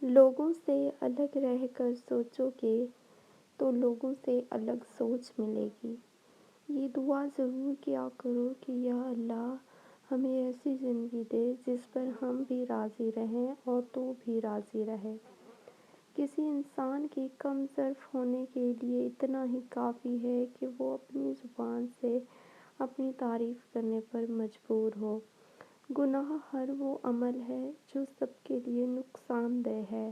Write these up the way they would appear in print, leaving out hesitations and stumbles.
لوگوں سے الگ رہ کر سوچو گے تو لوگوں سے الگ سوچ ملے گی۔ یہ دعا ضرور کیا کرو کہ یا اللہ ہمیں ایسی زندگی دے جس پر ہم بھی راضی رہیں اور تو بھی راضی رہے۔ کسی انسان کے کم ظرف ہونے کے لیے اتنا ہی کافی ہے کہ وہ اپنی زبان سے اپنی تعریف کرنے پر مجبور ہو۔ گناہ ہر وہ عمل ہے جو سب کے لیے نقصان دہ ہے۔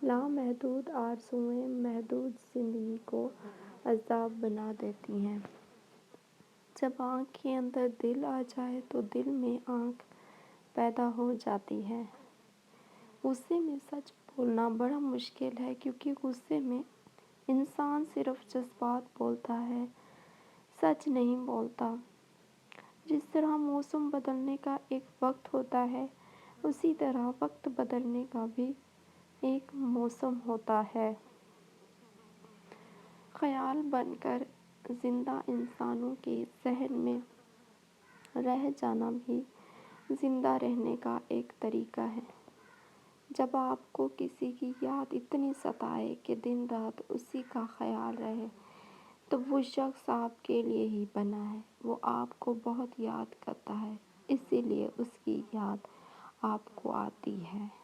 لامحدود آرزوئیں محدود زندگی کو عذاب بنا دیتی ہیں۔ جب آنکھ کے اندر دل آ جائے تو دل میں آنکھ پیدا ہو جاتی ہے۔ غصے میں سچ بولنا بڑا مشکل ہے کیونکہ غصے میں انسان صرف جذبات بولتا ہے، سچ نہیں بولتا۔ جس طرح موسم بدلنے کا ایک وقت ہوتا ہے، اسی طرح وقت بدلنے کا بھی ایک موسم ہوتا ہے۔ خیال بن کر زندہ انسانوں کے ذہن میں رہ جانا بھی زندہ رہنے کا ایک طریقہ ہے۔ جب آپ کو کسی کی یاد اتنی ستائے کہ دن رات اسی کا خیال رہے تو وہ شخص آپ کے لیے ہی بنا ہے۔ وہ آپ کو بہت یاد کرتا ہے، اسی لیے اس کی یاد آپ کو آتی ہے۔